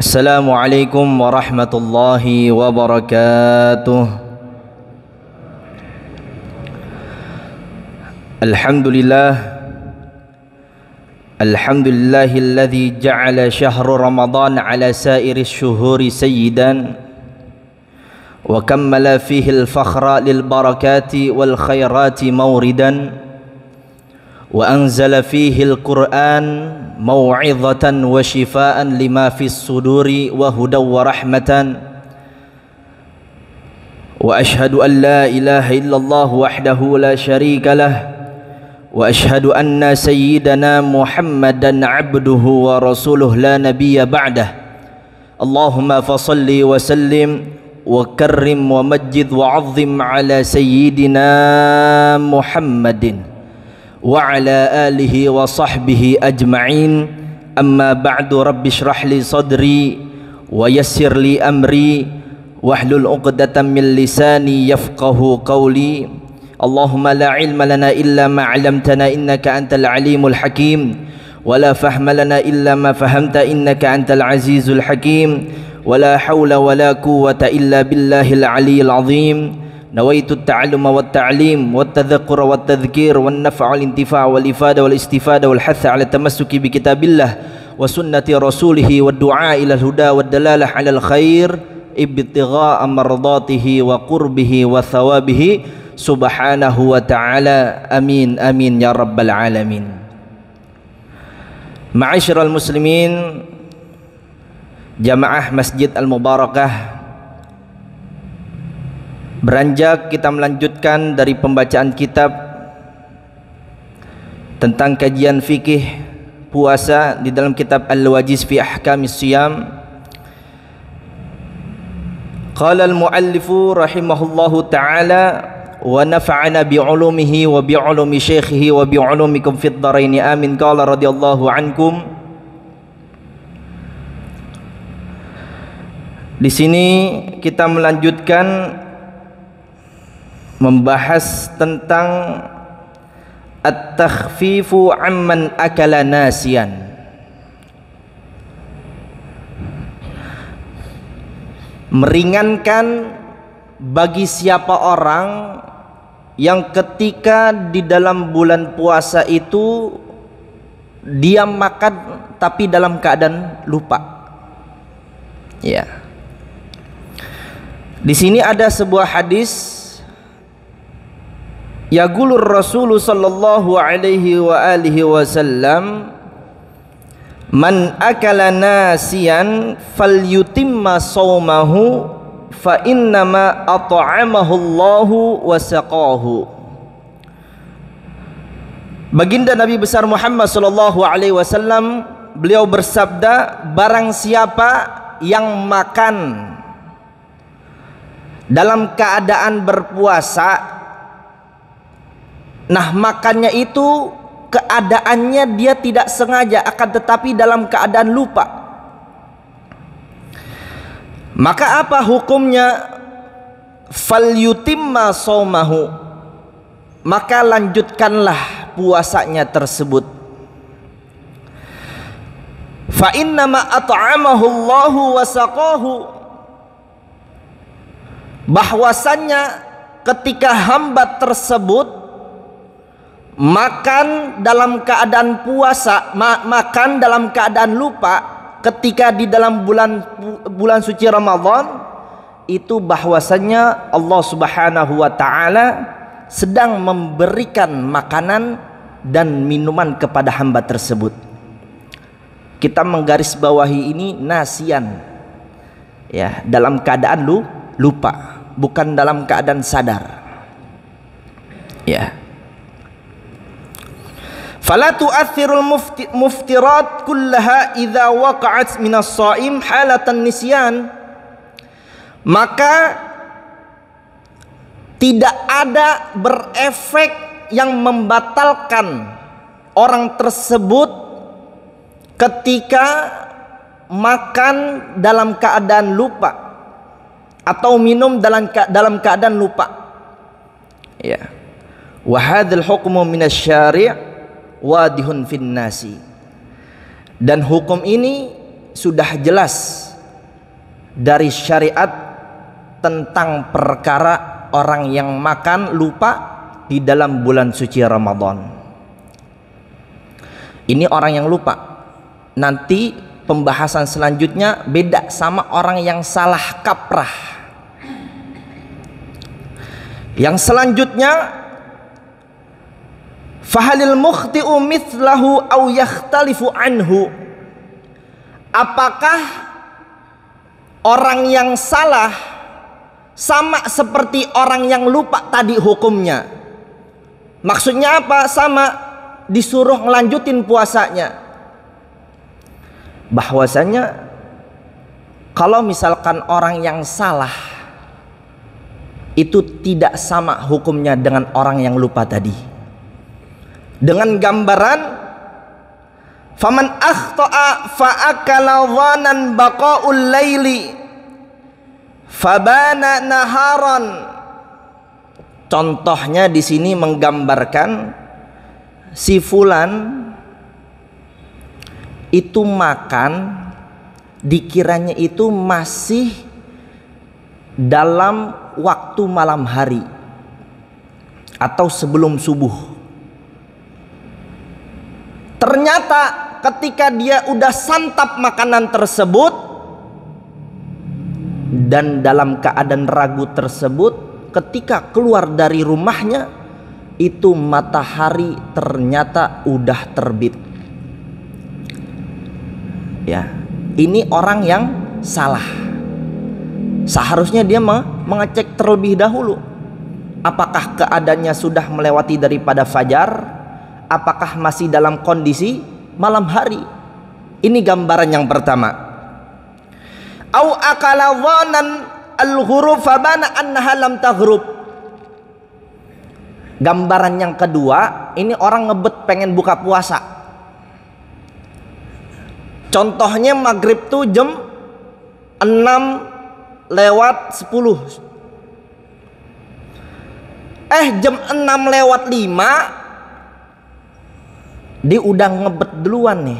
Assalamualaikum warahmatullahi wabarakatuh. Alhamdulillahilladzi ja'ala syahra Ramadan ala sairi syuhuri sayyidan wa kammala fihi al-fakhra lil barakati wal khairati mawridan wa anzala fihi al-Qur'an mau'izatan wa shifaan lima fis suduri wa hudaw wa rahmatan wa ashhadu an la ilaha illallah wahdahu la syarika lah wa ashhadu anna sayyidana Muhammadan abduhu wa rasuluh la nabiyya ba'dah. Allahumma fasalli wa sallim wa karrim wa majjid wa azzim ala sayyidina Muhammadin wa ala alihi wa sahbihi ajma'in. Amma ba'du, rabbi shrah li sadri wa yassir li amri wahlul 'uqdatam min lisani yafqahu qawli. Allahumma la ilma lana illa ma 'allamtana innaka antal alimul hakim wa la fahma lana illa ma fahamta innaka antal azizul hakim wa la hawla wa la quwwata illa billahil aliyyil azim. Nawaitu at-ta'alluma wat-ta'lim wat-tadhakkura wat-tadhkir wan-naf'a wal-intifa' wal-ifada wal-istifada wal-hatha 'ala tamassuki bi kitabillah wa sunnati rasulih wad-du'a ila al-huda wad-dalalah 'ala al-khair ibtigha'a mardatihi wa qurbihi wa thawabihi subhanahu wa ta'ala. Amin amin ya rabbal alamin. Ma'asyiral muslimin, jamaah Masjid Al-Mubarakah, beranjak kita melanjutkan dari pembacaan kitab tentang kajian fikih puasa di dalam kitab Al-Wajiz fi Ahkamis Siyam. Qala al-muallifu rahimahullahu ta'ala wa nafa'ana bi'ulumihi wa bi'ulumi syaikhihi wa bi'ulumikum fid dharaini amin. Qala radhiyallahu ankum. Di sini kita melanjutkan membahas tentang at-takhfifu amman akala nasiyan. Meringankan bagi siapa orang yang ketika di dalam bulan puasa itu dia makan tapi dalam keadaan lupa. Ya. Di sini ada sebuah hadis, yaqulur Rasul sallallahu alaihi wa alihi wasallam, man akala nasiyan falyutimma shaumahu fa innama at'amahu Allahu wa saqahu. Baginda Nabi besar Muhammad sallallahu alaihi wasallam, beliau bersabda, barang siapa yang makan dalam keadaan berpuasa, nah makannya itu keadaannya dia tidak sengaja, akan tetapi dalam keadaan lupa, maka apa hukumnya? Falyutimma shaumahu, maka lanjutkanlah puasanya tersebut. Fa innama at'amahu Allahu wa saqahu, bahwasannya ketika hamba tersebut makan dalam keadaan puasa, makan dalam keadaan lupa ketika di dalam bulan suci Ramadan, itu bahwasannya Allah Subhanahu wa ta'ala sedang memberikan makanan dan minuman kepada hamba tersebut. Kita menggarisbawahi ini nasian, ya, dalam keadaan lupa, bukan dalam keadaan sadar. Ya. Fala tu'athirul muftirat kullaha idza waqa'at minas shaim halatan nisyan, maka tidak ada berefek yang membatalkan orang tersebut ketika makan dalam keadaan lupa atau minum dalam keadaan lupa. Ya. Wa hadzal hukmu minasyari' wadihun fin nasi. Dan hukum ini sudah jelas dari syariat tentang perkara orang yang makan lupa di dalam bulan suci Ramadan. Ini orang yang lupa. Nanti pembahasan selanjutnya beda sama orang yang salah kaprah. Yang selanjutnya, fahalil mukhti'u mithlahu aw yakhtalifu anhu. Apakah orang yang salah sama seperti orang yang lupa tadi hukumnya? Maksudnya apa? Sama, disuruh ngelanjutin puasanya. Bahwasanya kalau misalkan orang yang salah itu tidak sama hukumnya dengan orang yang lupa tadi. Dengan gambaran faman akhta'a fa'akala dhanan baqa'ul laili fabana naharan. Contohnya di sini menggambarkan si fulan itu makan dikiranya itu masih dalam waktu malam hari atau sebelum subuh. Ternyata ketika dia udah santap makanan tersebut dan dalam keadaan ragu tersebut, ketika keluar dari rumahnya itu matahari ternyata udah terbit. Ya, ini orang yang salah. Seharusnya dia mengecek terlebih dahulu apakah keadaannya sudah melewati daripada fajar, apakah masih dalam kondisi malam hari. Ini gambaran yang pertama. Au akala dhanan al-ghurub fabana annaha lam taghrub. Gambaran yang kedua, ini orang ngebet pengen buka puasa. Contohnya maghrib tuh jam 6:10. Jam 6:05 dia udah ngebet duluan nih.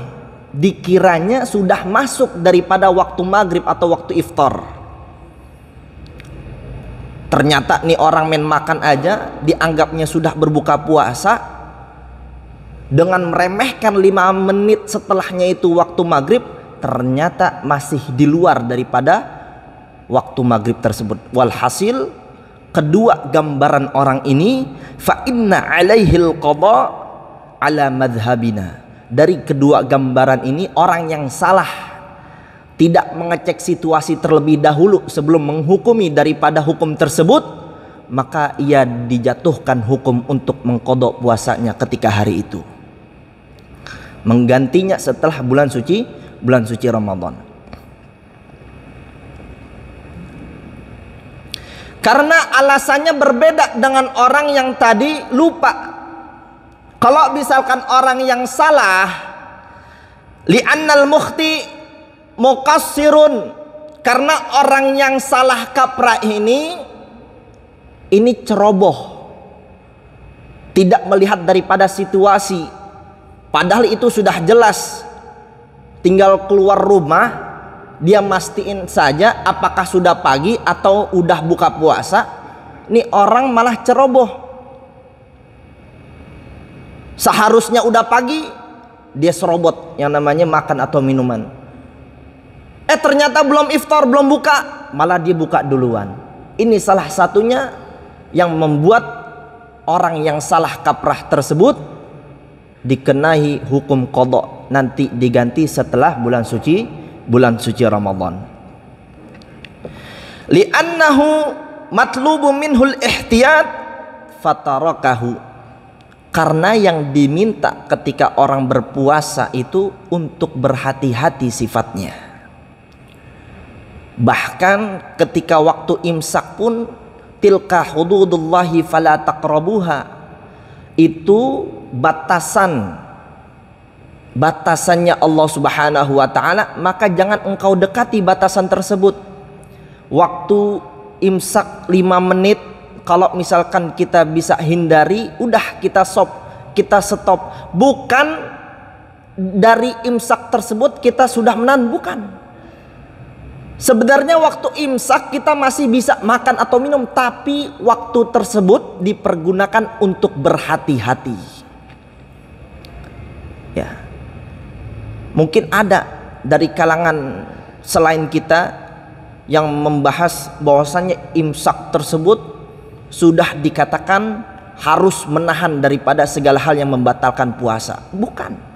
Dikiranya sudah masuk daripada waktu maghrib atau waktu iftar. Ternyata nih orang main makan aja dianggapnya sudah berbuka puasa, dengan meremehkan 5 menit setelahnya itu waktu maghrib, ternyata masih di luar daripada waktu maghrib tersebut. Walhasil, kedua gambaran orang ini, fa inna alaihil qada ala madhabina. Dari kedua gambaran ini, orang yang salah tidak mengecek situasi terlebih dahulu sebelum menghukumi daripada hukum tersebut, maka ia dijatuhkan hukum untuk mengqadha puasanya ketika hari itu, menggantinya setelah bulan suci Ramadan. Karena alasannya berbeda dengan orang yang tadi lupa. Kalau misalkan orang yang salah, li'annal mukhti muqassirun, karena orang yang salah kaprah ini ceroboh, tidak melihat daripada situasi. Padahal itu sudah jelas, tinggal keluar rumah dia mastiin saja apakah sudah pagi atau udah buka puasa. Ini orang malah ceroboh. Seharusnya udah pagi, dia serobot yang namanya makan atau minuman. Ternyata belum iftar, belum buka, malah dia buka duluan. Ini salah satunya yang membuat orang yang salah kaprah tersebut dikenai hukum qadha, nanti diganti setelah bulan suci Ramadan. Li'annahu matlubu minhul ihtiyat fatarakahu. Karena yang diminta ketika orang berpuasa itu untuk berhati-hati sifatnya. Bahkan ketika waktu imsak pun, tilka hududullahi fala taqrabuha, itu batasannya Allah Subhanahu wa taala, maka jangan engkau dekati batasan tersebut. Waktu imsak 5 menit, kalau misalkan kita bisa hindari, udah kita stop. Bukan dari imsak tersebut kita sudah menahan, bukan. Sebenarnya waktu imsak kita masih bisa makan atau minum, tapi waktu tersebut dipergunakan untuk berhati-hati. Ya. Mungkin ada dari kalangan selain kita yang membahas bahwasannya imsak tersebut sudah dikatakan harus menahan daripada segala hal yang membatalkan puasa. Bukan.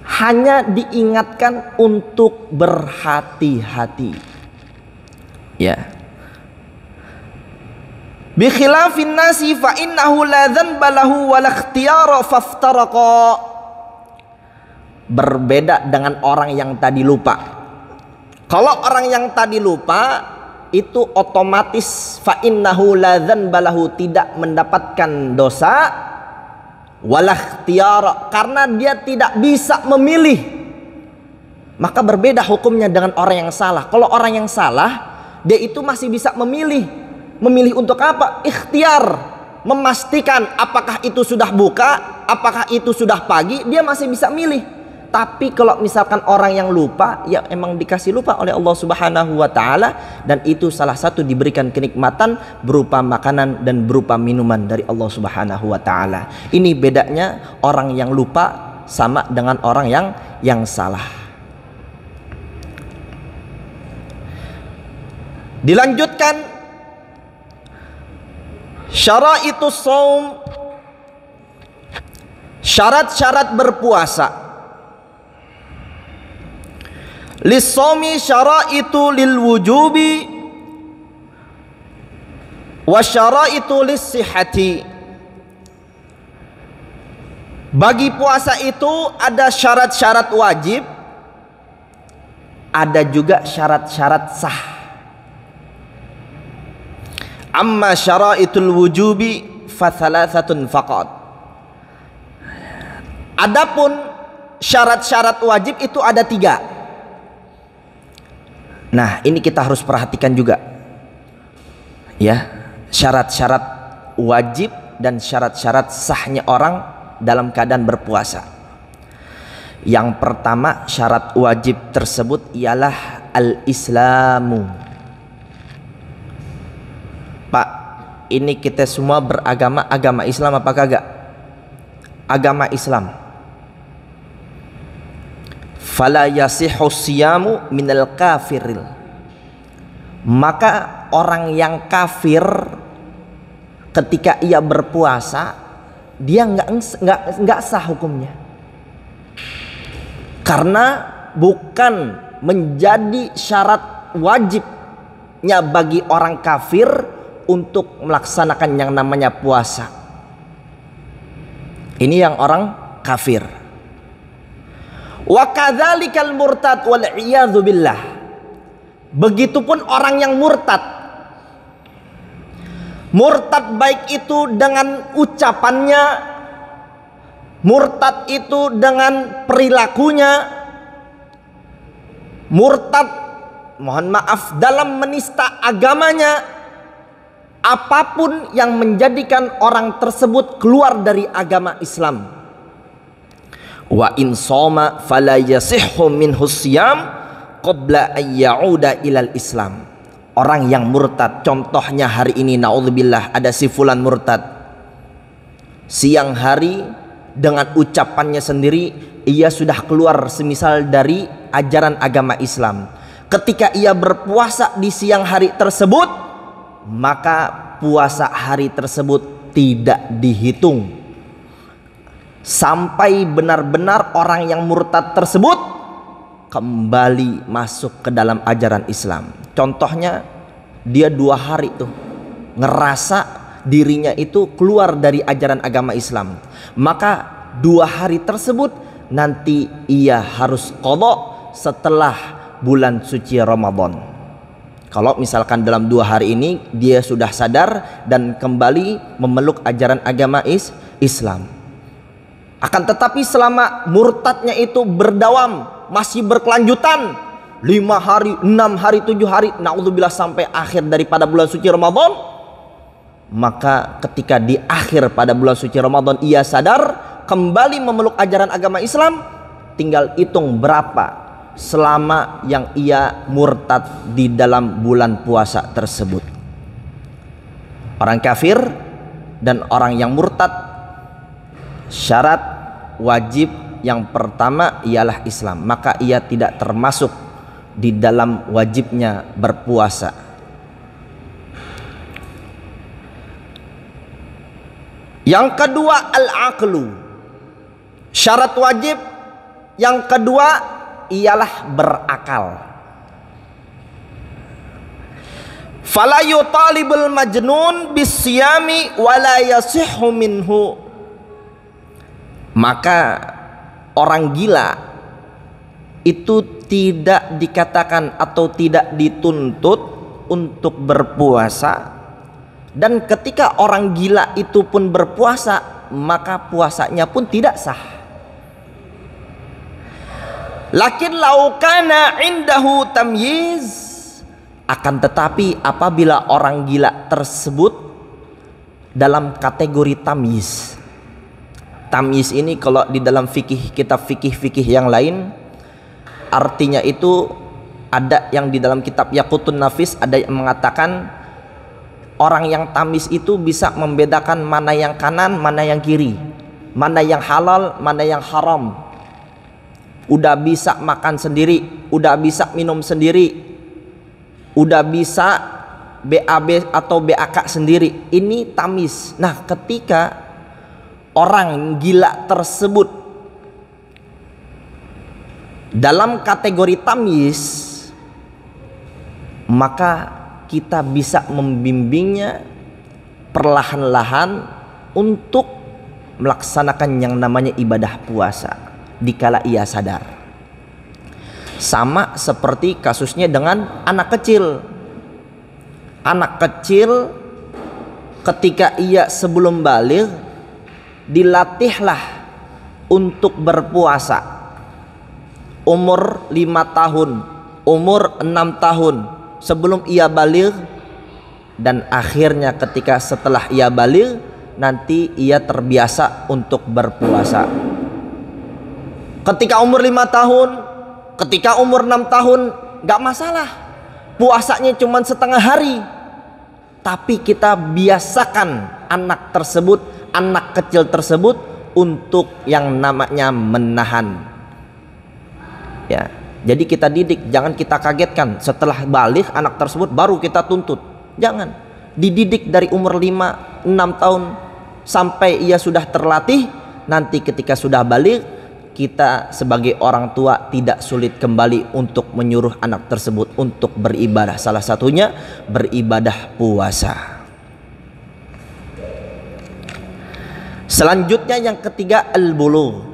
Hanya diingatkan untuk berhati-hati. Ya. Bi khilafin nasi fa innahu la dzanba lahu wa la ikhtiyara faftaraqa. Berbeda dengan orang yang tadi lupa. Kalau orang yang tadi lupa itu otomatis fa innahu la dzanba lahu, tidak mendapatkan dosa. Wala ikhtiyara, karena dia tidak bisa memilih. Maka berbeda hukumnya dengan orang yang salah. Kalau orang yang salah, dia itu masih bisa memilih. Memilih untuk apa? Ikhtiar, memastikan apakah itu sudah buka, apakah itu sudah pagi, dia masih bisa milih. Tapi kalau misalkan orang yang lupa, ya emang dikasih lupa oleh Allah Subhanahu wa taala, dan itu salah satu diberikan kenikmatan berupa makanan dan berupa minuman dari Allah Subhanahu wa taala. Ini bedanya orang yang lupa sama dengan orang yang salah. Dilanjutkan, syaraitus shaum, syarat-syarat berpuasa. Lis-shaumi syaraitu lil wujubi wa syaraitu lis-sihhati. Bagi puasa itu ada syarat-syarat wajib, ada juga syarat-syarat sah. Amma syaraitul wujubi fa thalathatun faqat. Adapun syarat-syarat wajib itu ada 3. Nah, ini kita harus perhatikan juga. Ya, syarat-syarat wajib dan syarat-syarat sahnya orang dalam keadaan berpuasa. Yang pertama, syarat wajib tersebut ialah al-islamu. Pak, ini kita semua beragama agama Islam apa kagak? Agama Islam. Fala yasihhu siyamu minal kafiril. Maka orang yang kafir ketika ia berpuasa, dia nggak sah hukumnya, karena bukan menjadi syarat wajibnya bagi orang kafir untuk melaksanakan yang namanya puasa. Ini yang orang kafir. Wa kadzalikal murtad wal iyadzu billah. Begitupun orang yang murtad. Murtad baik itu dengan ucapannya, murtad itu dengan perilakunya, murtad, mohon maaf, dalam menista agamanya. Apapun yang menjadikan orang tersebut keluar dari agama Islam. Wa in shoma fala yasihhu minhu siyam qabla an ya'uda ilal Islam. Orang yang murtad, contohnya hari ini naudzubillah ada si fulan murtad. Siang hari dengan ucapannya sendiri ia sudah keluar semisal dari ajaran agama Islam. Ketika ia berpuasa di siang hari tersebut, maka puasa hari tersebut tidak dihitung sampai benar-benar orang yang murtad tersebut kembali masuk ke dalam ajaran Islam. Contohnya dia 2 hari tuh ngerasa dirinya itu keluar dari ajaran agama Islam, maka 2 hari tersebut nanti ia harus qadha setelah bulan suci Ramadan. Kalau misalkan dalam 2 hari ini dia sudah sadar dan kembali memeluk ajaran agama Islam. Akan tetapi selama murtadnya itu berdawam, masih berkelanjutan 5 hari, 6 hari, 7 hari, naudzubillah sampai akhir daripada bulan suci Ramadan, maka ketika di akhir pada bulan suci Ramadan ia sadar kembali memeluk ajaran agama Islam, tinggal hitung berapa selama yang ia murtad di dalam bulan puasa tersebut. Orang kafir dan orang yang murtad, syarat wajib yang pertama ialah Islam, maka ia tidak termasuk di dalam wajibnya berpuasa. Yang kedua, al-aqlu. Syarat wajib yang kedua ialah berakal. Fala yutalibul majnun bisyami wala yasihhu minhu. Maka orang gila itu tidak dikatakan atau tidak dituntut untuk berpuasa, dan ketika orang gila itu pun berpuasa, maka puasanya pun tidak sah. Lakin laukana indahu tamyiz, akan tetapi apabila orang gila tersebut dalam kategori tamyiz. Tamyiz ini kalau di dalam fikih, kitab fikih yang lain, artinya itu ada yang di dalam kitab Yaqutun Nafis ada yang mengatakan orang yang tamyiz itu bisa membedakan mana yang kanan, mana yang kiri, mana yang halal, mana yang haram. Udah bisa makan sendiri, udah bisa minum sendiri, udah bisa BAB atau BAK sendiri. Ini tamyiz. Nah, ketika orang gila tersebut dalam kategori tamyiz, maka kita bisa membimbingnya perlahan-lahan untuk melaksanakan yang namanya ibadah puasa dikala ia sadar. Sama seperti kasusnya dengan anak kecil. Anak kecil ketika ia sebelum baligh dilatihlah untuk berpuasa. Umur 5 tahun, umur 6 tahun sebelum ia baligh, dan akhirnya ketika setelah ia baligh nanti ia terbiasa untuk berpuasa. Ketika umur 5 tahun, ketika umur 6 tahun gak masalah, puasanya cuma setengah hari, tapi kita biasakan anak tersebut, anak kecil tersebut untuk yang namanya menahan. Ya, jadi kita didik, jangan kita kagetkan setelah baligh anak tersebut baru kita tuntut. Jangan, dididik dari umur 5, 6 tahun sampai ia sudah terlatih. Nanti ketika sudah baligh, kita sebagai orang tua tidak sulit kembali untuk menyuruh anak tersebut untuk beribadah. Salah satunya beribadah puasa. Selanjutnya yang ketiga, al-bulugh,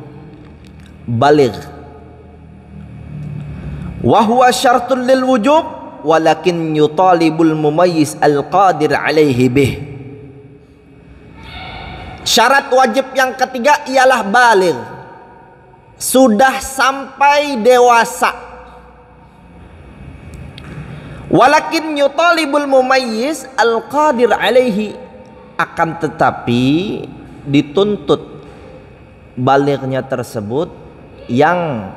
baligh. Wa huwa syartun lil wujub walakin yutalibul mumayyiz al-qadir alaihi bih. Syarat wajib yang ketiga ialah baligh, sudah sampai dewasa. Walakin yutalibul mumayyiz al-qadir alaihi, akan tetapi dituntut balighnya tersebut yang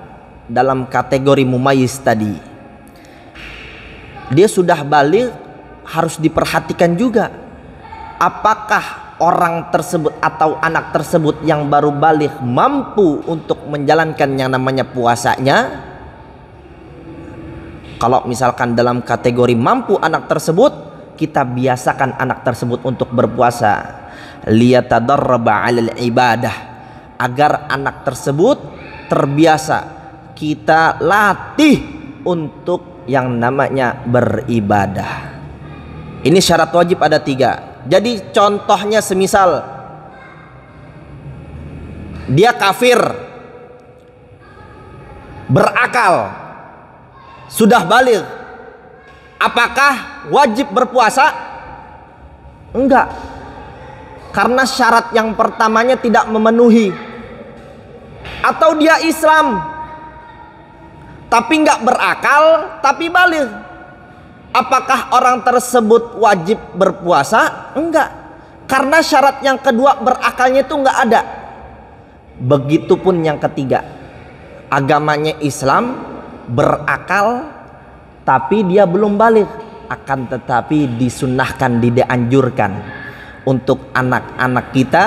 dalam kategori mumayyiz tadi. Dia sudah baligh, harus diperhatikan juga apakah orang tersebut atau anak tersebut yang baru baligh mampu untuk menjalankan yang namanya puasanya. Kalau misalkan dalam kategori mampu anak tersebut, kita biasakan anak tersebut untuk berpuasa, liyatadarraba 'alal ibadah, agar anak tersebut terbiasa, kita latih untuk yang namanya beribadah. Ini syarat wajib ada 3. Jadi contohnya semisal dia kafir, berakal, sudah baligh, apakah wajib berpuasa? Enggak, karena syarat yang pertamanya tidak memenuhi. Atau dia Islam tapi enggak berakal tapi baligh, apakah orang tersebut wajib berpuasa? Enggak, karena syarat yang kedua berakalnya itu enggak ada. Begitupun yang ketiga, agamanya Islam berakal tapi dia belum balik, akan tetapi disunnahkan, dianjurkan untuk anak-anak kita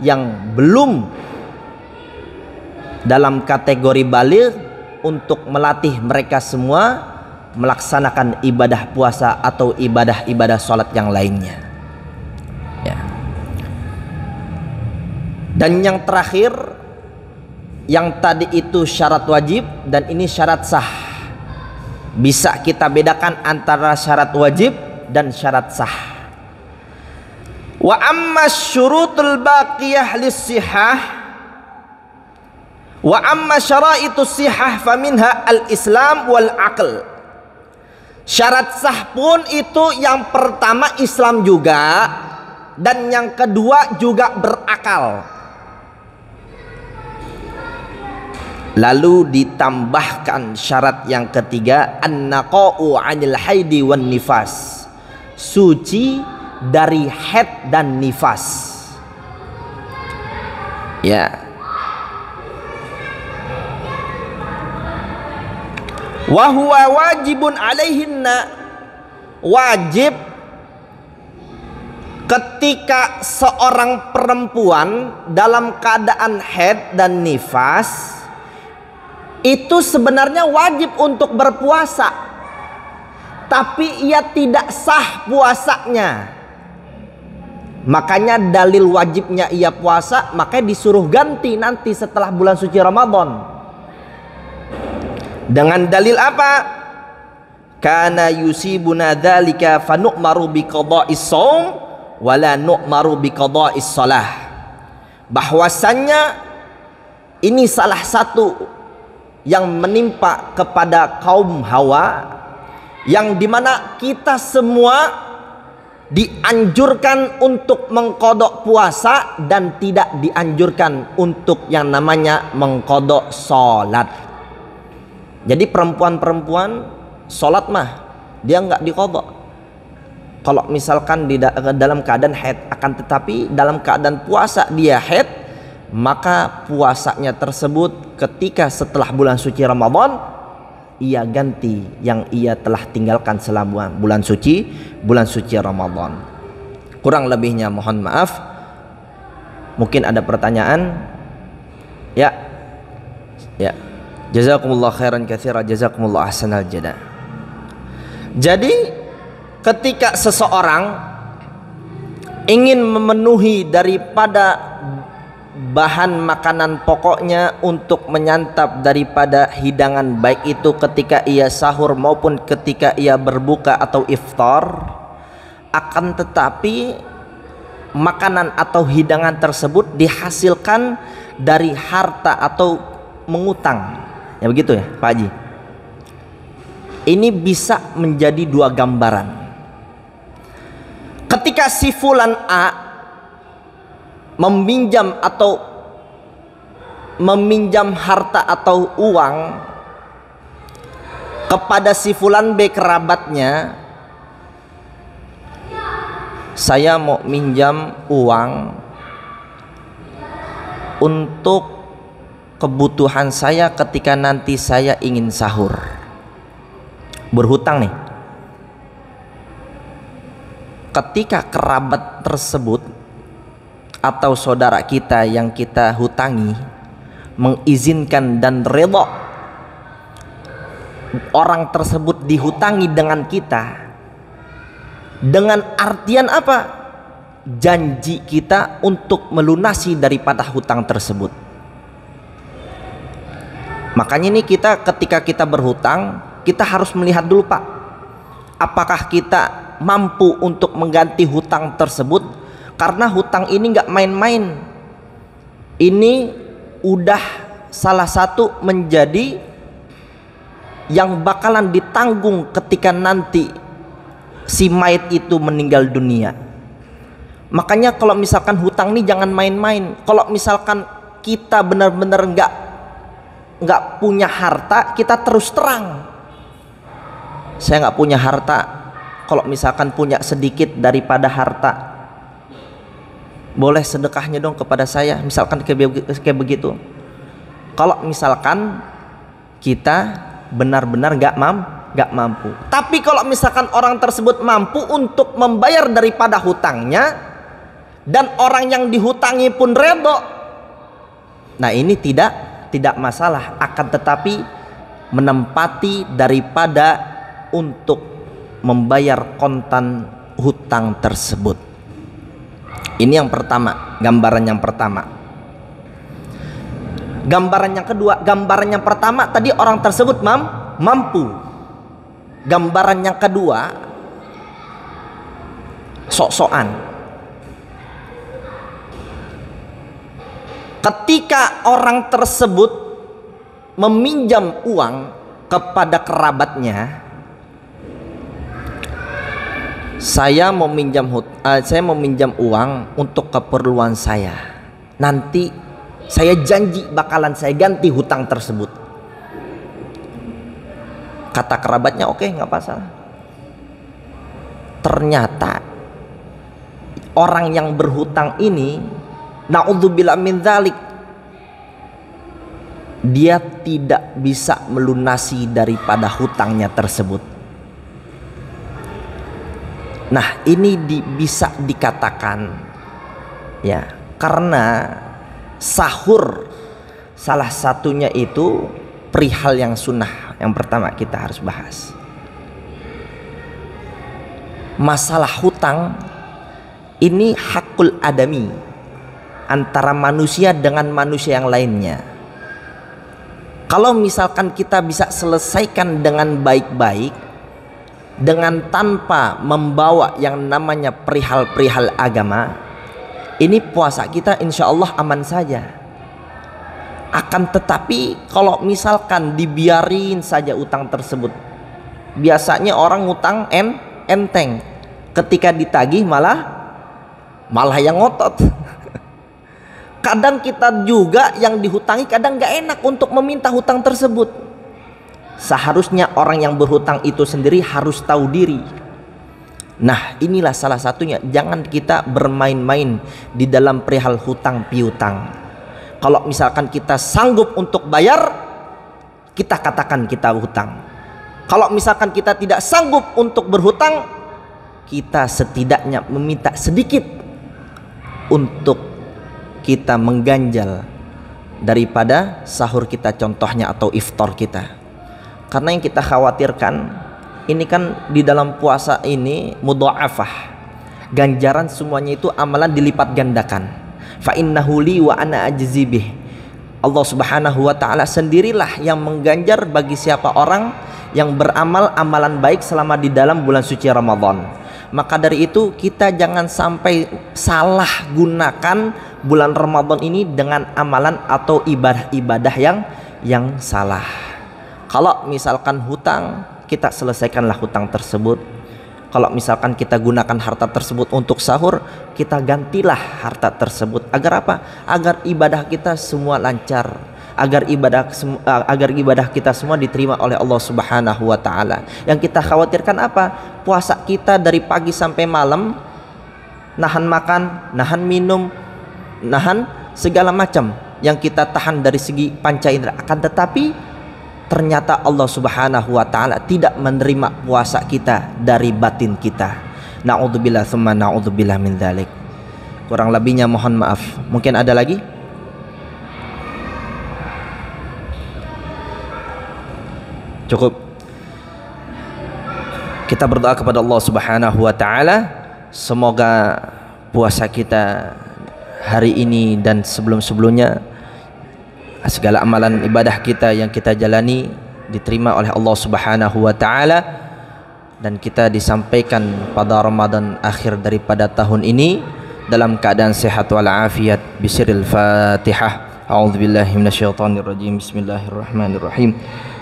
yang belum dalam kategori balik untuk melatih mereka semua melaksanakan ibadah puasa atau ibadah-ibadah sholat yang lainnya ya. Dan yang terakhir, yang tadi itu syarat wajib dan ini syarat sah. Bisa kita bedakan antara syarat wajib dan syarat sah. Wa amma syurutul baqiyah lis-sihah wa amma syaraitus sihah faminha al-islam wal aql. Syarat sah pun itu yang pertama Islam juga, dan yang kedua juga berakal. Lalu ditambahkan syarat yang ketiga, an-naqa'u 'anil haidi wan nifas, suci dari haid dan nifas ya. Wa huwa wajibun 'alaihinna, wajib ketika seorang perempuan dalam keadaan haid dan nifas itu sebenarnya wajib untuk berpuasa, tapi ia tidak sah puasanya. Makanya dalil wajibnya ia puasa, makanya disuruh ganti nanti setelah bulan suci Ramadan. Dengan dalil apa? Kana yusibuna dzalika fanu'maru biqada'is shaum wala nu'maru biqada'is shalah. Bahwasannya ini salah satu yang menimpa kepada kaum Hawa, yang dimana kita semua dianjurkan untuk mengkodok puasa dan tidak dianjurkan untuk yang namanya mengkodok sholat. Jadi perempuan-perempuan sholat mah dia nggak dikodok kalau misalkan dalam keadaan haid, akan tetapi dalam keadaan puasa dia haid, maka puasanya tersebut ketika setelah bulan suci Ramadan ia ganti yang ia telah tinggalkan selama bulan suci Ramadan. Kurang lebihnya mohon maaf. Mungkin ada pertanyaan? Ya. Jazakumullah khairan katsira, jazakumullah ahsanal jazaa. Jadi ketika seseorang ingin memenuhi daripada bahan makanan pokoknya untuk menyantap daripada hidangan, baik itu ketika ia sahur maupun ketika ia berbuka atau iftar, akan tetapi makanan atau hidangan tersebut dihasilkan dari harta atau mengutang ya, begitu ya Pak Haji. Ini bisa menjadi dua gambaran. Ketika si fulan A meminjam harta atau uang kepada si fulan B kerabatnya, saya mau minjam uang untuk kebutuhan saya ketika nanti saya ingin sahur, berhutang nih. Ketika kerabat tersebut atau saudara kita yang kita hutangi mengizinkan dan redha orang tersebut dihutangi dengan kita, dengan artian apa? Janji kita untuk melunasi daripada hutang tersebut. Makanya ini kita ketika kita berhutang, kita harus melihat dulu Pak, apakah kita mampu untuk mengganti hutang tersebut, karena hutang ini nggak main-main. Ini udah salah satu menjadi yang bakalan ditanggung ketika nanti si mayit itu meninggal dunia. Makanya kalau misalkan hutang ini jangan main-main. Kalau misalkan kita benar-benar nggak punya harta, kita terus terang, saya nggak punya harta. Kalau misalkan punya sedikit daripada harta, boleh sedekahnya dong kepada saya, misalkan kayak begitu. Kalau misalkan kita benar-benar nggak mampu. Tapi kalau misalkan orang tersebut mampu untuk membayar daripada hutangnya dan orang yang dihutangi pun redho, nah ini tidak masalah. Akan tetapi menempati daripada untuk membayar kontan hutang tersebut. Ini yang pertama, gambaran yang pertama. Gambaran yang kedua, gambaran yang pertama tadi orang tersebut mampu. Gambaran yang kedua, sok-sokan. Ketika orang tersebut meminjam uang kepada kerabatnya, saya mau minjam uang untuk keperluan saya. Nanti saya janji bakalan saya ganti hutang tersebut. Kata kerabatnya, oke, nggak masalah. Ternyata orang yang berhutang ini, naudzubillah min dzalik, dia tidak bisa melunasi daripada hutangnya tersebut. Nah, ini bisa dikatakan ya, karena sahur salah satunya itu perihal yang sunnah. Yang pertama kita harus bahas masalah hutang. Ini hakul adami antara manusia dengan manusia yang lainnya. Kalau misalkan kita bisa selesaikan dengan baik-baik, dengan tanpa membawa yang namanya perihal-perihal agama, ini puasa kita insya Allah aman saja. Akan tetapi kalau misalkan dibiarin saja utang tersebut, biasanya orang utang enteng, ketika ditagih malah yang ngotot. Kadang kita juga yang dihutangi kadang nggak enak untuk meminta hutang tersebut. Seharusnya orang yang berhutang itu sendiri harus tahu diri. Nah, inilah salah satunya, jangan kita bermain-main di dalam perihal hutang piutang. Kalau misalkan kita sanggup untuk bayar, kita katakan kita hutang. Kalau misalkan kita tidak sanggup untuk berhutang, kita setidaknya meminta sedikit untuk kita mengganjal daripada sahur kita contohnya, atau iftar kita. Karena yang kita khawatirkan ini kan di dalam puasa ini mudha'afah, ganjaran semuanya itu amalan dilipat gandakan. Fa innahu li wa ana ajzi bih. Allah Subhanahu wa taala sendirilah yang mengganjar bagi siapa orang yang beramal amalan baik selama di dalam bulan suci Ramadan. Maka dari itu kita jangan sampai salah gunakan bulan Ramadan ini dengan amalan atau ibadah-ibadah yang salah. Kalau misalkan hutang, kita selesaikanlah hutang tersebut. Kalau misalkan kita gunakan harta tersebut untuk sahur, kita gantilah harta tersebut. Agar apa? Agar ibadah kita semua lancar, agar ibadah kita semua diterima oleh Allah Subhanahu wa taala. Yang kita khawatirkan apa? Puasa kita dari pagi sampai malam, nahan makan, nahan minum, nahan segala macam yang kita tahan dari segi panca indera. Akan tetapi ternyata Allah Subhanahu wa taala tidak menerima puasa kita dari batin kita. Na'udzubillah tsumma na'udzubillah min dzalik. Kurang lebihnya mohon maaf. Mungkin ada lagi? Cukup. Kita berdoa kepada Allah Subhanahu wa taala, semoga puasa kita hari ini dan sebelum-sebelumnya, segala amalan ibadah kita yang kita jalani diterima oleh Allah Subhanahu wa taala, dan kita disampaikan pada Ramadan akhir daripada tahun ini dalam keadaan sehat wal afiat. Bisiril Fatihah. A'udzubillahi minasyaitonirrajim. Bismillahirrahmanirrahim.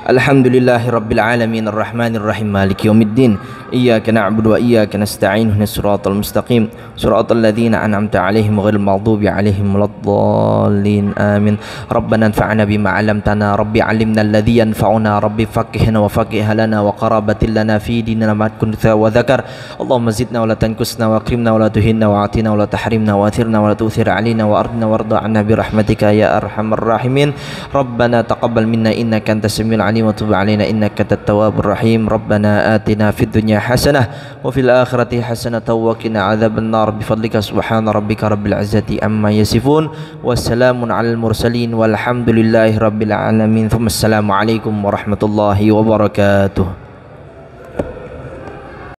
Alhamdulillahirabbil alamin arrahmanir rahim maliki yaumiddin iyyaka na'budu wa iyyaka nasta'in ihdinas siratal mustaqim siratal ladzina an'amta 'alaihim ghairil maghdubi 'alaihim waladdallin amin. Rabbana anfa'na bima 'allamtana rabbi 'allimna alladzi yanfa'una rabbi faqihna wa faqih lana wa qarabatil lana fi dinina ma kunta wa dzakar. Allahumma zidna wa la tanqusna wa akrimna wa la tuhinna wa atina wa la tahrimna wa athirna wa la tu'thir 'alaina wa ardina warda 'anna bi rahmatika ya arhamar rahimin. Rabbana taqabbal minna innaka antas samiul 'alim عليم وتب علينا إنك أنت التواب الرحيم. ربنا آتنا في الدنيا حسنة وفي الآخرة حسنة وقنا عذاب النار بفضلك سبحان ربك رب العزة عما يصفون والسلام على المرسلين والحمد لله رب العالمين. ثم السلام عليكم ورحمة الله وبركاته.